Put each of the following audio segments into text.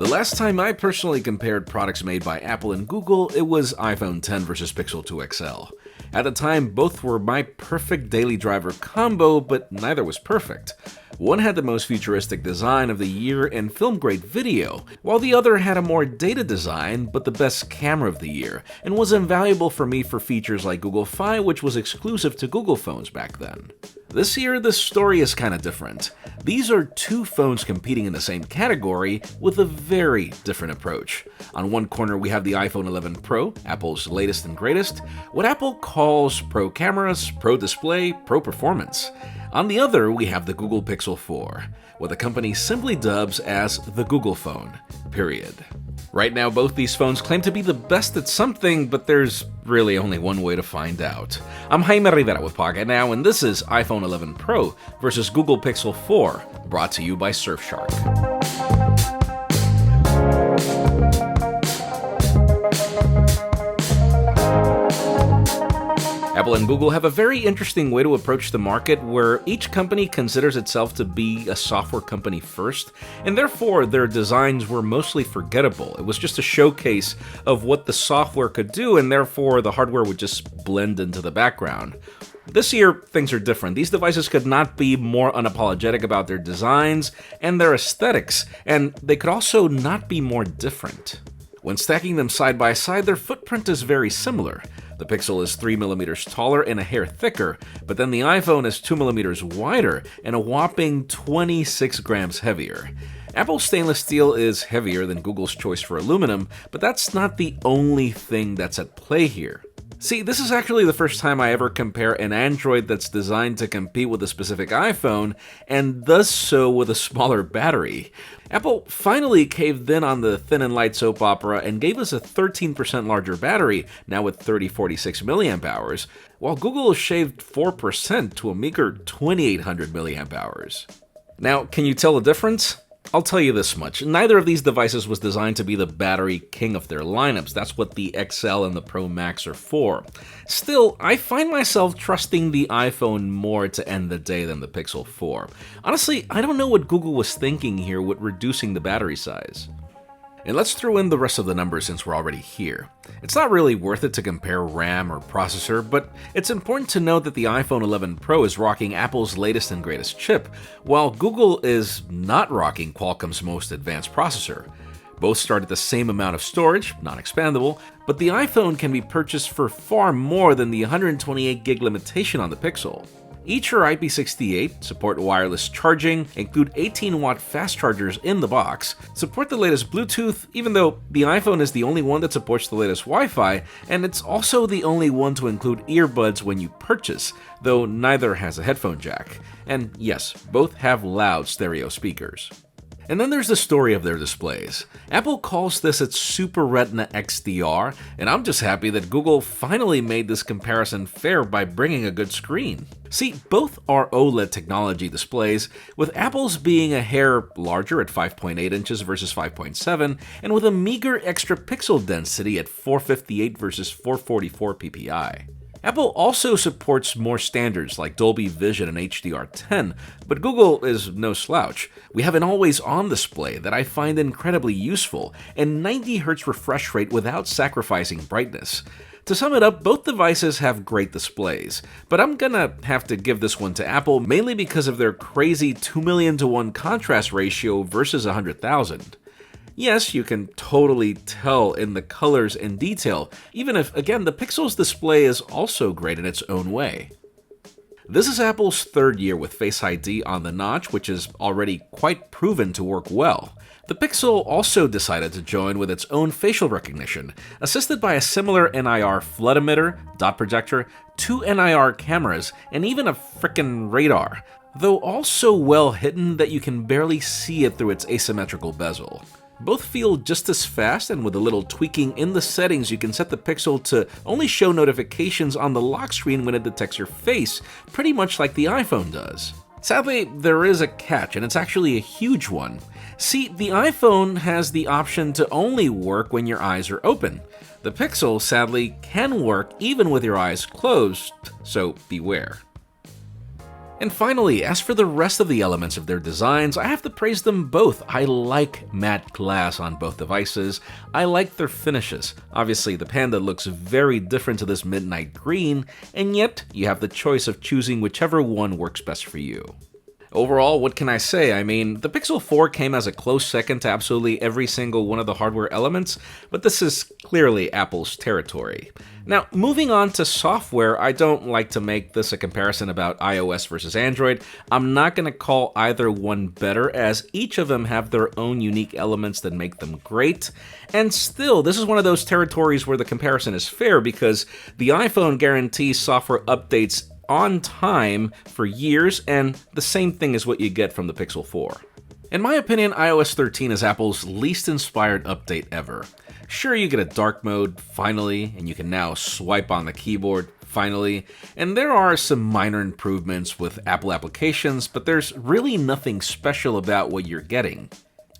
The last time I personally compared products made by Apple and Google, it was iPhone X versus Pixel 2 XL. At the time, both were my perfect daily driver combo, but neither was perfect. One had the most futuristic design of the year and film-grade video, while the other had a more dated design but the best camera of the year, and was invaluable for me for features like Google Fi, which was exclusive to Google phones back then. This year, the story is kinda different. These are two phones competing in the same category with a very different approach. On one corner, we have the iPhone 11 Pro, Apple's latest and greatest, what Apple calls pro cameras, pro display, pro performance. On the other, we have the Google Pixel 4, what the company simply dubs as the Google phone, period. Right now, both these phones claim to be the best at something, but there's really only one way to find out. I'm Jaime Rivera with Pocketnow, and this is iPhone 11 Pro versus Google Pixel 4, brought to you by Surfshark. Apple and Google have a very interesting way to approach the market where each company considers itself to be a software company first, and therefore their designs were mostly forgettable. It was just a showcase of what the software could do, and therefore the hardware would just blend into the background. This year, things are different. These devices could not be more unapologetic about their designs and their aesthetics, and they could also not be more different. When stacking them side by side, their footprint is very similar. The Pixel is 3mm taller and a hair thicker, but then the iPhone is 2mm wider and a whopping 26 grams heavier. Apple's stainless steel is heavier than Google's choice for aluminum, but that's not the only thing that's at play here. See, this is actually the first time I ever compare an Android that's designed to compete with a specific iPhone, and does so with a smaller battery. Apple finally caved in on the thin and light soap opera and gave us a 13% larger battery, now with 3046 mAh, while Google shaved 4% to a meager 2800 mAh. Now, can you tell the difference? I'll tell you this much, neither of these devices was designed to be the battery king of their lineups. That's what the XL and the Pro Max are for. Still, I find myself trusting the iPhone more to end the day than the Pixel 4. Honestly, I don't know what Google was thinking here with reducing the battery size. And let's throw in the rest of the numbers since we're already here. It's not really worth it to compare RAM or processor, but it's important to note that the iPhone 11 Pro is rocking Apple's latest and greatest chip, while Google is not rocking Qualcomm's most advanced processor. Both start at the same amount of storage, non-expandable, but the iPhone can be purchased for far more than the 128 gig limitation on the Pixel. Each are IP68, support wireless charging, include 18-watt fast chargers in the box, support the latest Bluetooth, even though the iPhone is the only one that supports the latest Wi-Fi, and it's also the only one to include earbuds when you purchase, though neither has a headphone jack. And yes, both have loud stereo speakers. And then there's the story of their displays. Apple calls this its Super Retina XDR, and I'm just happy that Google finally made this comparison fair by bringing a good screen. See, both are OLED technology displays, with Apple's being a hair larger at 5.8 inches versus 5.7, and with a meager extra pixel density at 458 versus 444 ppi. Apple also supports more standards like Dolby Vision and HDR10, but Google is no slouch. We have an always-on display that I find incredibly useful, and 90Hz refresh rate without sacrificing brightness. To sum it up, both devices have great displays, but I'm gonna have to give this one to Apple mainly because of their crazy 2,000,000 to 1 contrast ratio versus 100,000. Yes, you can totally tell in the colors and detail, even if, again, the Pixel's display is also great in its own way. This is Apple's third year with Face ID on the notch, which is already quite proven to work well. The Pixel also decided to join with its own facial recognition, assisted by a similar NIR flood emitter, dot projector, 2 NIR cameras, and even a frickin' radar, though all so well hidden that you can barely see it through its asymmetrical bezel. Both feel just as fast, and with a little tweaking in the settings, you can set the Pixel to only show notifications on the lock screen when it detects your face, pretty much like the iPhone does. Sadly, there is a catch, and it's actually a huge one. See, the iPhone has the option to only work when your eyes are open. The Pixel, sadly, can work even with your eyes closed, so beware. And finally, as for the rest of the elements of their designs, I have to praise them both. I like matte glass on both devices. I like their finishes. Obviously, the Panda looks very different to this midnight green, and yet you have the choice of choosing whichever one works best for you. Overall, what can I say? I mean, the Pixel 4 came as a close second to absolutely every single one of the hardware elements, but this is clearly Apple's territory. Now, moving on to software, I don't like to make this a comparison about iOS versus Android. I'm not going to call either one better, as each of them have their own unique elements that make them great. And still, this is one of those territories where the comparison is fair, because the iPhone guarantees software updates on time for years, and the same thing is what you get from the Pixel 4. In my opinion, iOS 13 is Apple's least inspired update ever. Sure, you get a dark mode, finally, and you can now swipe on the keyboard, finally, and there are some minor improvements with Apple applications, but there's really nothing special about what you're getting.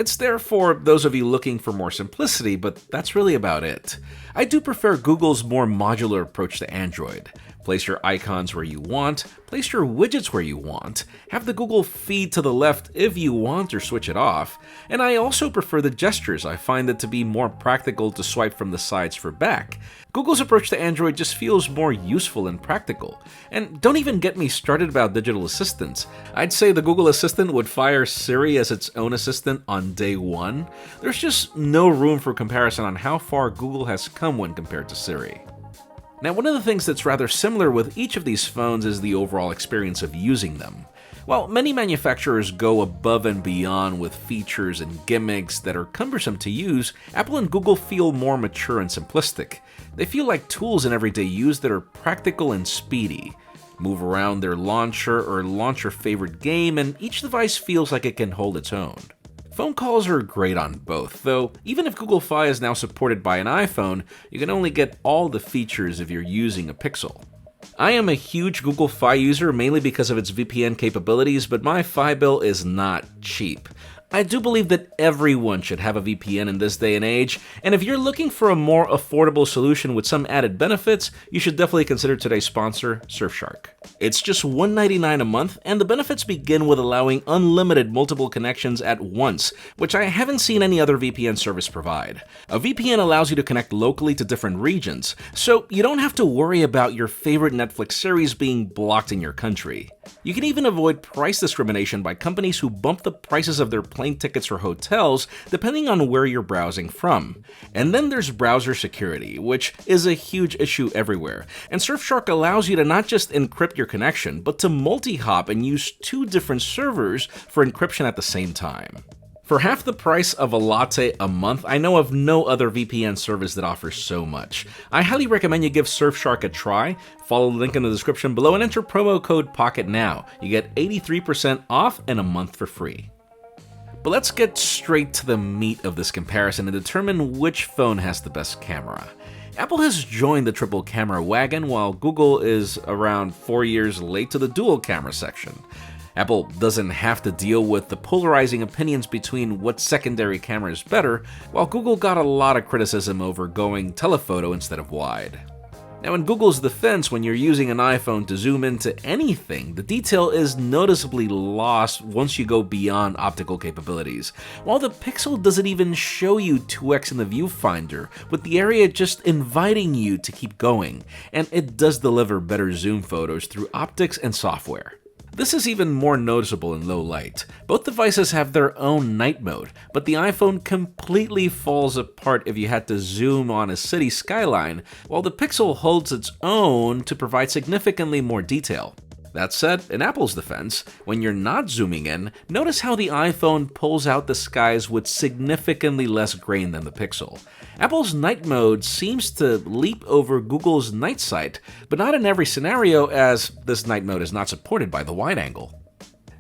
It's there for those of you looking for more simplicity, but that's really about it. I do prefer Google's more modular approach to Android. Place your icons where you want, place your widgets where you want, have the Google feed to the left if you want or switch it off, and I also prefer the gestures. I find it to be more practical to swipe from the sides for back. Google's approach to Android just feels more useful and practical. And don't even get me started about digital assistants. I'd say the Google Assistant would fire Siri as its own assistant on day one. There's just no room for comparison on how far Google has come when compared to Siri. Now, one of the things that's rather similar with each of these phones is the overall experience of using them. While many manufacturers go above and beyond with features and gimmicks that are cumbersome to use, Apple and Google feel more mature and simplistic. They feel like tools in everyday use that are practical and speedy. Move around their launcher or launch your favorite game, and each device feels like it can hold its own. Phone calls are great on both, though even if Google Fi is now supported by an iPhone, you can only get all the features if you're using a Pixel. I am a huge Google Fi user mainly because of its VPN capabilities, but my Fi bill is not cheap. I do believe that everyone should have a VPN in this day and age, and if you're looking for a more affordable solution with some added benefits, you should definitely consider today's sponsor, Surfshark. It's just $1.99 a month, and the benefits begin with allowing unlimited multiple connections at once, which I haven't seen any other VPN service provide. A VPN allows you to connect locally to different regions, so you don't have to worry about your favorite Netflix series being blocked in your country. You can even avoid price discrimination by companies who bump the prices of their plane tickets or hotels depending on where you're browsing from. And then there's browser security, which is a huge issue everywhere. And Surfshark allows you to not just encrypt your connection, but to multi-hop and use two different servers for encryption at the same time. For half the price of a latte a month, I know of no other VPN service that offers so much. I highly recommend you give Surfshark a try. Follow the link in the description below and enter promo code Pocketnow. You get 83% off and a month for free. But let's get straight to the meat of this comparison and determine which phone has the best camera. Apple has joined the triple camera wagon, while Google is around 4 years late to the dual camera section. Apple doesn't have to deal with the polarizing opinions between what secondary camera is better, while Google got a lot of criticism over going telephoto instead of wide. Now, in Google's defense, when you're using an iPhone to zoom into anything, the detail is noticeably lost once you go beyond optical capabilities, while the Pixel doesn't even show you 2x in the viewfinder, with the area just inviting you to keep going, and it does deliver better zoom photos through optics and software. This is even more noticeable in low light. Both devices have their own night mode, but the iPhone completely falls apart if you had to zoom on a city skyline, while the Pixel holds its own to provide significantly more detail. That said, in Apple's defense, when you're not zooming in, notice how the iPhone pulls out the skies with significantly less grain than the Pixel. Apple's night mode seems to leap over Google's night sight, but not in every scenario, as this night mode is not supported by the wide angle.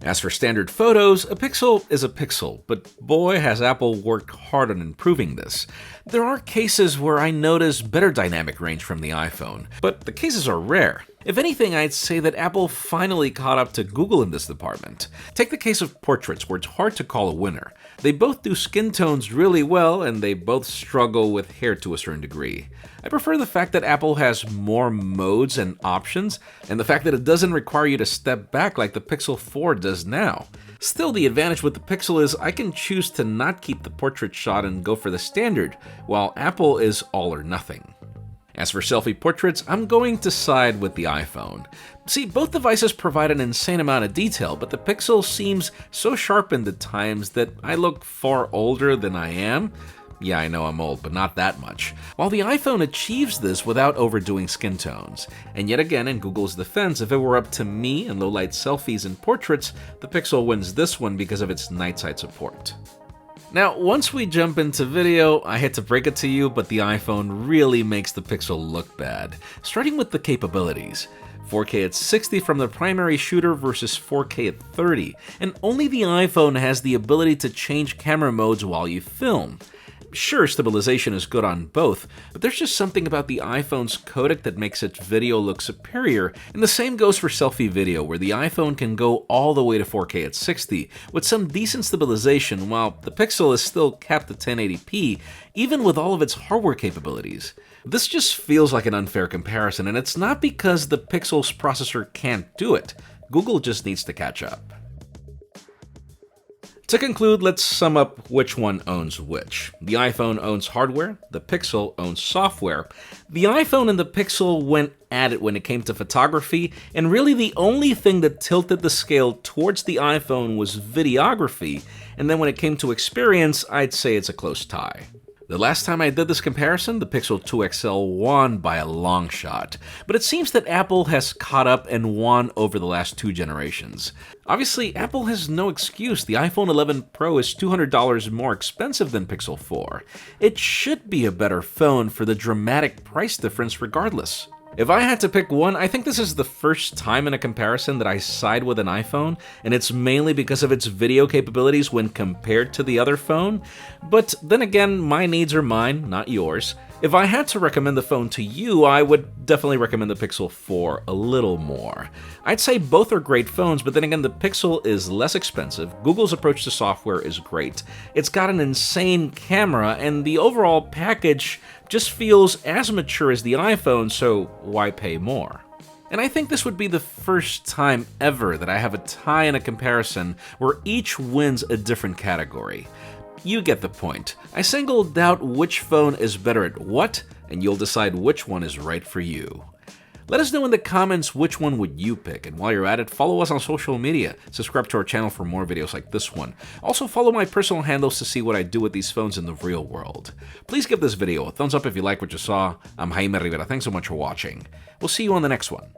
As for standard photos, a pixel is a pixel, but boy has Apple worked hard on improving this. There are cases where I notice better dynamic range from the iPhone, but the cases are rare. If anything, I'd say that Apple finally caught up to Google in this department. Take the case of portraits, where it's hard to call a winner. They both do skin tones really well, and they both struggle with hair to a certain degree. I prefer the fact that Apple has more modes and options, and the fact that it doesn't require you to step back like the Pixel 4 does now. Still, the advantage with the Pixel is I can choose to not keep the portrait shot and go for the standard, while Apple is all or nothing. As for selfie portraits, I'm going to side with the iPhone. See, both devices provide an insane amount of detail, but the Pixel seems so sharpened at times that I look far older than I am. Yeah, I know I'm old, but not that much. While the iPhone achieves this without overdoing skin tones. And yet again, in Google's defense, if it were up to me and low-light selfies and portraits, the Pixel wins this one because of its night sight support. Now, once we jump into video, I hate to break it to you, but the iPhone really makes the Pixel look bad. Starting with the capabilities. 4K at 60 from the primary shooter versus 4K at 30, and only the iPhone has the ability to change camera modes while you film. Sure, stabilization is good on both, but there's just something about the iPhone's codec that makes its video look superior, and the same goes for selfie video, where the iPhone can go all the way to 4K at 60, with some decent stabilization, while the Pixel is still capped at 1080p, even with all of its hardware capabilities. This just feels like an unfair comparison, and it's not because the Pixel's processor can't do it. Google just needs to catch up. To conclude, let's sum up which one owns which. The iPhone owns hardware, the Pixel owns software. The iPhone and the Pixel went at it when it came to photography, and really the only thing that tilted the scale towards the iPhone was videography, and then when it came to experience, I'd say it's a close tie. The last time I did this comparison, the Pixel 2 XL won by a long shot, but it seems that Apple has caught up and won over the last 2 generations. Obviously, Apple has no excuse. The iPhone 11 Pro is $200 more expensive than Pixel 4. It should be a better phone for the dramatic price difference regardless. If I had to pick one, I think this is the first time in a comparison that I side with an iPhone, and it's mainly because of its video capabilities when compared to the other phone. But then again, my needs are mine, not yours. If I had to recommend the phone to you, I would definitely recommend the Pixel 4 a little more. I'd say both are great phones, but then again, the Pixel is less expensive, Google's approach to software is great, it's got an insane camera, and the overall package just feels as mature as the iPhone, so why pay more? And I think this would be the first time ever that I have a tie in a comparison where each wins a different category. You get the point. I singled out which phone is better at what, and you'll decide which one is right for you. Let us know in the comments which one would you pick, and while you're at it, follow us on social media, subscribe to our channel for more videos like this one. Also follow my personal handles to see what I do with these phones in the real world. Please give this video a thumbs up if you like what you saw. I'm Jaime Rivera, thanks so much for watching. We'll see you on the next one.